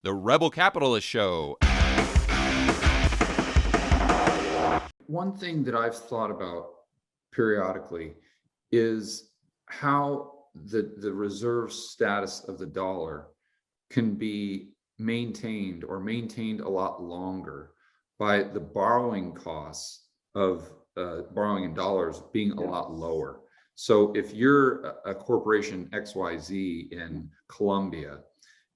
The Rebel Capitalist Show. One thing that I've thought about periodically is how the reserve status of the dollar can be maintained a lot longer by the borrowing costs of borrowing in dollars being a lot lower. So if you're a corporation XYZ in Colombia,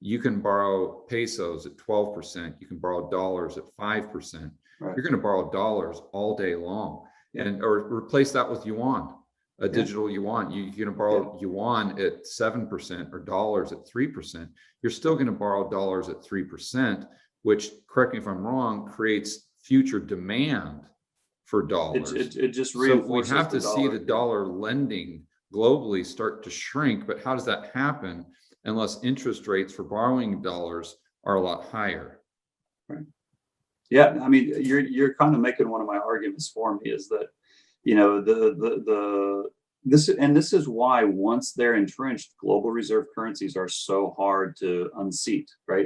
you can borrow pesos at 12%, you can borrow dollars at 5%. Right. You're going to borrow dollars all day long, or replace that with yuan, a digital yuan. You're going to borrow yuan at 7% or dollars at 3%. You're still going to borrow dollars at 3%, which, correct me if I'm wrong, creates future demand for dollars. It just reinforces. So we have to see the dollar lending globally start to shrink. But how does that happen unless interest rates for borrowing dollars are a lot higher? Right. Yeah, I mean, you're kind of making one of my arguments for me is that, you know, this is why once they're entrenched, global reserve currencies are so hard to unseat, right?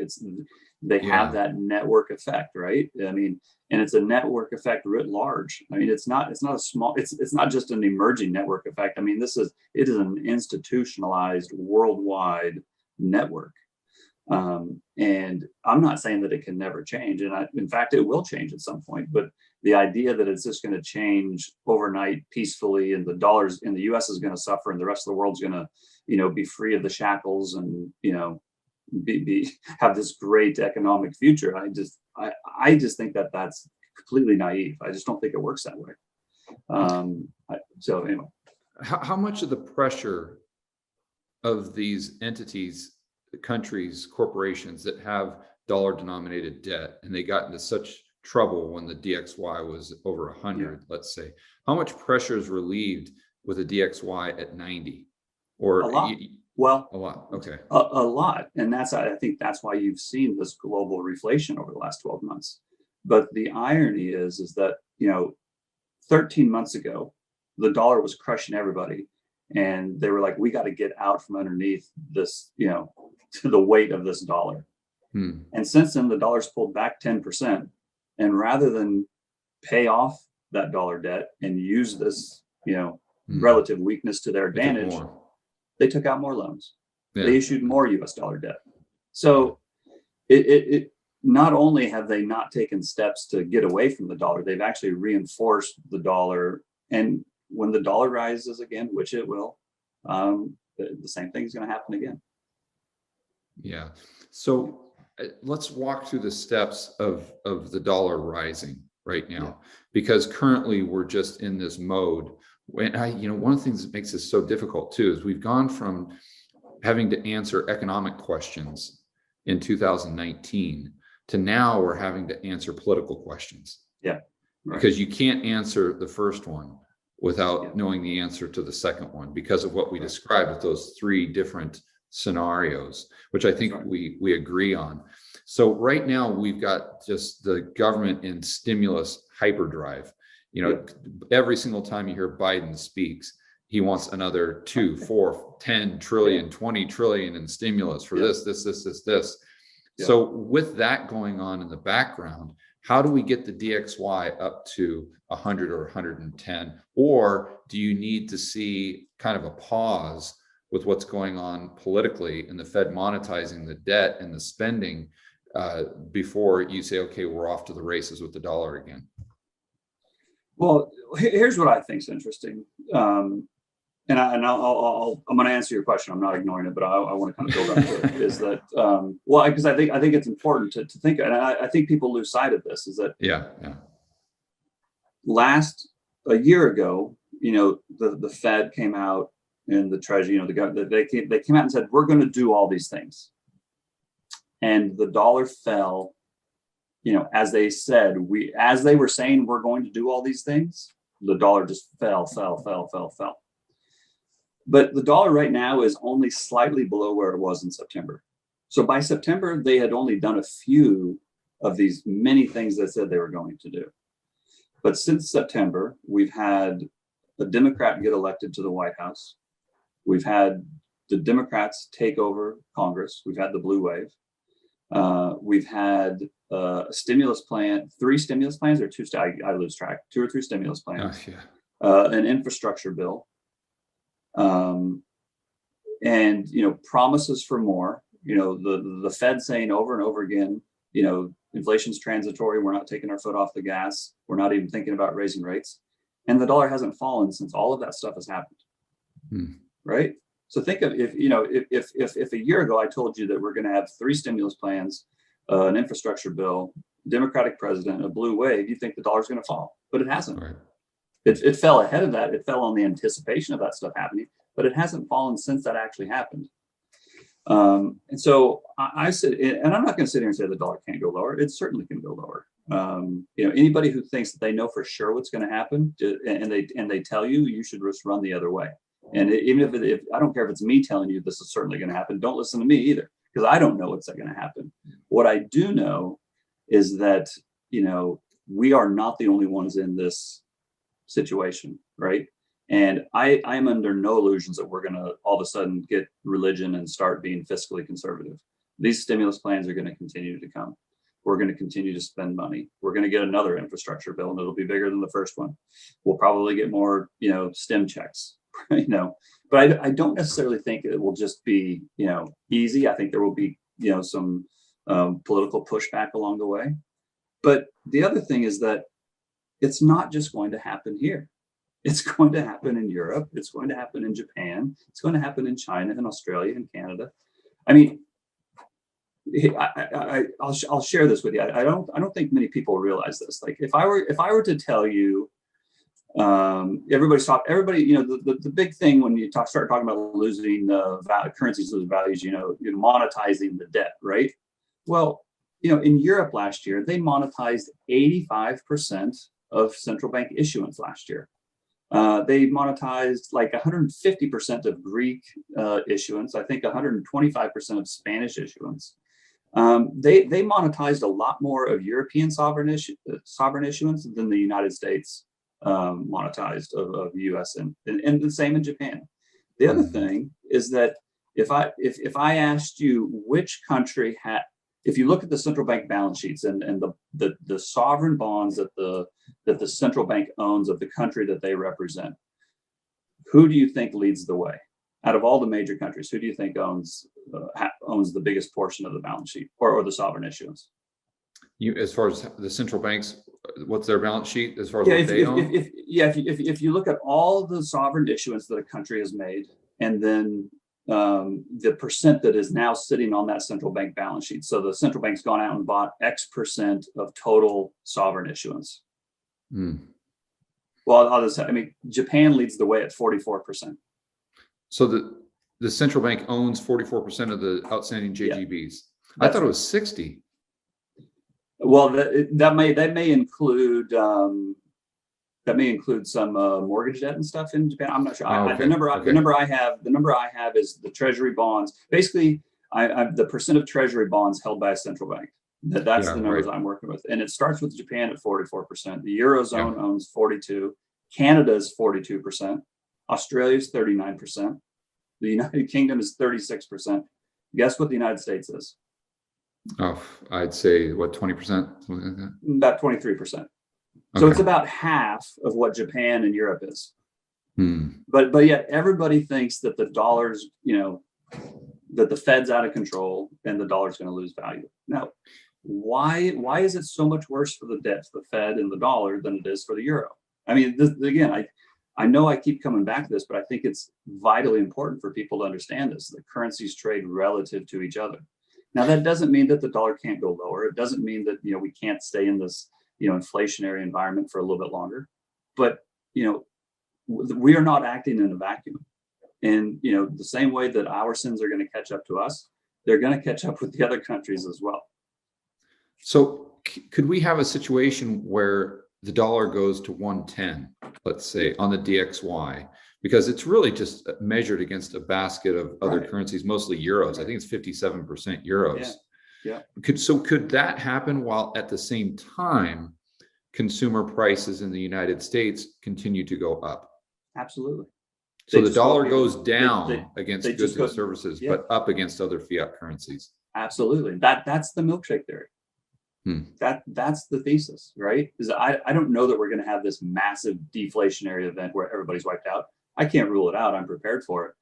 They have that network effect, right? I mean, and it's a network effect writ large. I mean, it's not just an emerging network effect. I mean, it is an institutionalized worldwide network. And I'm not saying that it can never change. And in fact, it will change at some point. But the idea that it's just going to change overnight peacefully and the dollars in the US is going to suffer and the rest of the world's going to, you know, be free of the shackles and, you know, have this great economic future. I just think that that's completely naive. I just don't think it works that way. So anyway. How much of the pressure of these entities, countries, corporations that have dollar denominated debt, and they got into such trouble when the DXY was over 100, let's say, how much pressure is relieved with a DXY at 90? Or a lot. A lot. Okay. A lot. And I think that's why you've seen this global reflation over the last 12 months. But the irony is that, you know, 13 months ago, the dollar was crushing everybody. And they were like, we got to get out from underneath this, you know, to the weight of this dollar. And since then, the dollar's pulled back 10%. And rather than pay off that dollar debt and use this, you know, relative weakness to their advantage, they took out more loans. They issued more US dollar debt. So it not only have they not taken steps to get away from the dollar, they've actually reinforced the dollar. And when the dollar rises again, which it will, the same thing is going to happen again. Yeah. So let's walk through the steps of the dollar rising right now, because currently we're just in this mode. When one of the things that makes this so difficult too is we've gone from having to answer economic questions in 2019 to now we're having to answer political questions. Yeah. Right. Because you can't answer the first one without knowing the answer to the second one because of what we described with those three different scenarios, which I think we agree on. So right now we've got just the government in stimulus hyperdrive. You know, every single time you hear Biden speaks, he wants another 2, 4, 10 trillion, 20 trillion in stimulus for this. So with that going on in the background, how do we get the DXY up to 100 or 110? Or do you need to see kind of a pause with what's going on politically and the Fed monetizing the debt and the spending before you say, okay, we're off to the races with the dollar again? Well, here's what I think is interesting. And I'm going to answer your question. I'm not ignoring it, but I want to kind of build up to it. Is that because I think it's important to think, and I think people lose sight of this. Is that a year ago, you know, the Fed came out and the Treasury, you know, the government, they came out and said we're going to do all these things, and the dollar fell. You know, as they were saying we're going to do all these things, the dollar just fell. But the dollar right now is only slightly below where it was in September. So by September, they had only done a few of these many things they said they were going to do. But since September, we've had a Democrat get elected to the White House. We've had the Democrats take over Congress. We've had the blue wave. We've had a stimulus plan, 3 stimulus plans or 2, I lose track, 2 or 3 stimulus plans, an infrastructure bill, and, promises for more, the Fed saying over and over again, inflation's transitory. We're not taking our foot off the gas. We're not even thinking about raising rates. And the dollar hasn't fallen since all of that stuff has happened. Right? So think of if a year ago I told you that we're going to have 3 stimulus plans, an infrastructure bill, Democratic president, a blue wave, you think the dollar's going to fall, but it hasn't. Right. It fell ahead of that. It fell on the anticipation of that stuff happening, but it hasn't fallen since that actually happened. And so I said, and I'm not going to sit here and say the dollar can't go lower. It certainly can go lower. Anybody who thinks that they know for sure what's going to happen, and they tell you, you should just run the other way. And even if I don't care if it's me telling you this is certainly going to happen, don't listen to me either, because I don't know what's going to happen. What I do know is that, we are not the only ones in this situation, right? And I'm under no illusions that we're going to all of a sudden get religion and start being fiscally conservative. These stimulus plans are going to continue to come. We're going to continue to spend money. We're going to get another infrastructure bill, and it'll be bigger than the first one. We'll probably get more, STEM checks, But I don't necessarily think it will just be, easy. I think there will be, some political pushback along the way. But the other thing is that it's not just going to happen here. It's going to happen in Europe. It's going to happen in Japan. It's going to happen in China and Australia and Canada. I mean, I'll share this with you. I don't think many people realize this. Like if I were to tell you, the big thing when you start talking about losing currencies, losing values, you're monetizing the debt, right? Well, in Europe last year, they monetized 85% of central bank issuance last year. They monetized like 150% of Greek issuance, I think 125% of Spanish issuance. They monetized a lot more of European sovereign issuance than the United States monetized of US and the same in Japan. The other thing is that if I asked you which country had, if you look at the central bank balance sheets and the sovereign bonds that the central bank owns of the country that they represent, who do you think leads the way? Out of all the major countries, who do you think owns the biggest portion of the balance sheet or the sovereign issuance? As far as the central banks, what's their balance sheet as far as what they own? If you look at all the sovereign issuance that a country has made, and then the percent that is now sitting on that central bank balance sheet. So the central bank's gone out and bought X% of total sovereign issuance. Well, Japan leads the way at 44%. So the central bank owns 44% of the outstanding JGBs. I thought it was 60. Well, that may include some mortgage debt and stuff in Japan. I'm not sure. The number I have is the treasury bonds. Basically, the percent of treasury bonds held by a central bank. That's the numbers I'm working with, and it starts with Japan at 44%. The Eurozone owns 42%. Canada is 42%. Australia is 39%. The United Kingdom is 36%. Guess what the United States is? Oh, I'd say what, 20%, something like that. About 23%. So it's about half of what Japan and Europe is. But yet everybody thinks that the dollar's, that the Fed's out of control and the dollar's going to lose value. Now, why is it so much worse for the debt, the Fed and the dollar than it is for the euro? I mean, again, I know I keep coming back to this, but I think it's vitally important for people to understand this. The currencies trade relative to each other. Now, that doesn't mean that the dollar can't go lower. It doesn't mean that, we can't stay in this, inflationary environment for a little bit longer. But, we are not acting in a vacuum. And, the same way that our sins are going to catch up to us, they're going to catch up with the other countries as well. So could we have a situation where the dollar goes to 110, let's say, on the DXY, because it's really just measured against a basket of other currencies, mostly euros. I think it's 57% euros. Yeah. Could that happen while at the same time consumer prices in the United States continue to go up? Absolutely. So the dollar goes down against goods and services, but up against other fiat currencies. Absolutely. That's the milkshake theory. That's the thesis, right? Is I don't know that we're going to have this massive deflationary event where everybody's wiped out. I can't rule it out. I'm prepared for it.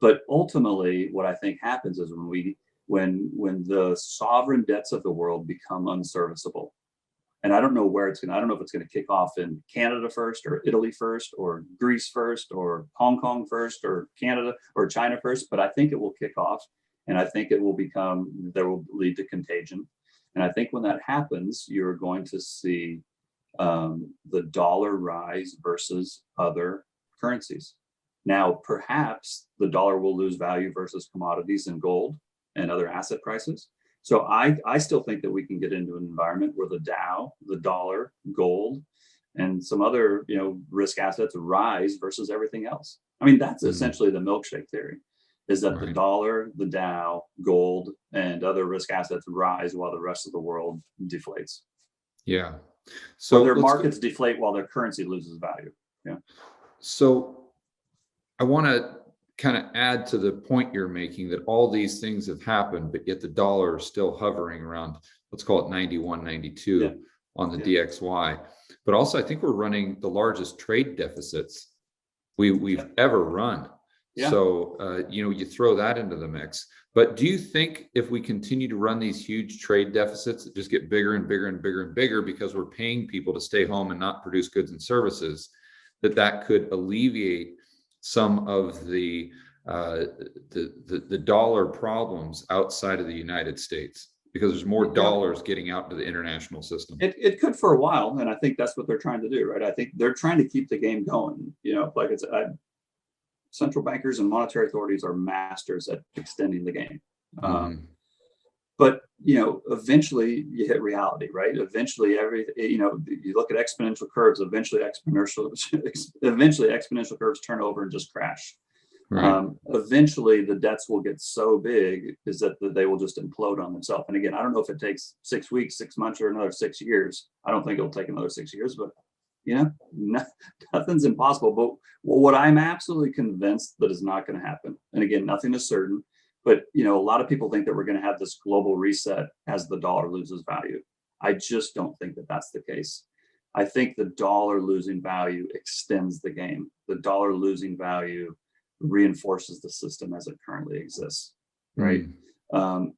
But ultimately, what I think happens is when the sovereign debts of the world become unserviceable, and I don't know where I don't know if it's going to kick off in Canada first, or Italy first, or Greece first, or Hong Kong first, or Canada or China first, but I think it will kick off, and I think there will lead to contagion. And I think when that happens, you're going to see the dollar rise versus other currencies. Now, perhaps the dollar will lose value versus commodities and gold and other asset prices. So I still think that we can get into an environment where the Dow, the dollar, gold, and some other risk assets rise versus everything else. I mean, that's essentially the milkshake theory, is that the dollar, the Dow, gold, and other risk assets rise while the rest of the world deflates. Yeah. So their markets deflate while their currency loses value. Yeah. So I want to kind of add to the point you're making that all these things have happened, but yet the dollar is still hovering around, let's call it 91, 92 on the DXY. But also, I think we're running the largest trade deficits we've ever run. Yeah. So, you throw that into the mix. But do you think if we continue to run these huge trade deficits that just get bigger and bigger and bigger and bigger because we're paying people to stay home and not produce goods and services, that could alleviate some of the dollar problems outside of the United States, because there's more dollars getting out to the international system? It could for a while, and I think that's what they're trying to do, right? I think they're trying to keep the game going. Like it's central bankers and monetary authorities are masters at extending the game. But eventually you hit reality, right? Eventually, you look at exponential curves. Eventually, exponential curves turn over and just crash. Right. Eventually, the debts will get so big is that they will just implode on themselves. And again, I don't know if it takes 6 weeks, 6 months, or another 6 years. I don't think it'll take another 6 years, but nothing's impossible. But what I'm absolutely convinced that is not going to happen, and again, nothing is certain, but a lot of people think that we're going to have this global reset as the dollar loses value. I just don't think that that's the case. I think the dollar losing value extends the game. The dollar losing value reinforces the system as it currently exists, right?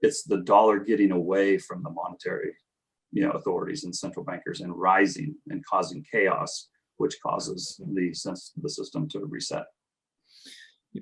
It's the dollar getting away from the monetary authorities and central bankers and rising and causing chaos, which causes the system to reset.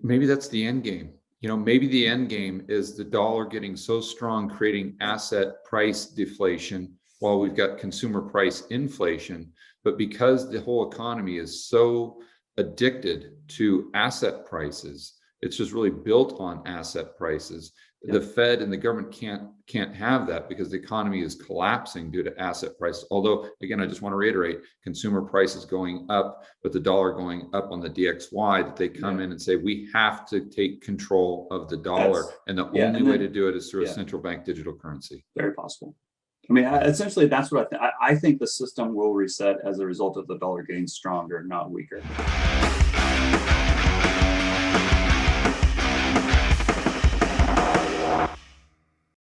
Maybe that's the end game. Maybe the end game is the dollar getting so strong, creating asset price deflation while we've got consumer price inflation. But because the whole economy is so addicted to asset prices, it's just really built on asset prices. The Fed and the government can't have that because the economy is collapsing due to asset prices. Although, again, I just want to reiterate, consumer prices going up, but the dollar going up on the DXY, that they come in and say, we have to take control of the dollar. And the only way to do it is through a central bank digital currency. Very possible. I mean, essentially, that's what I think the system will reset as a result of the dollar getting stronger, not weaker.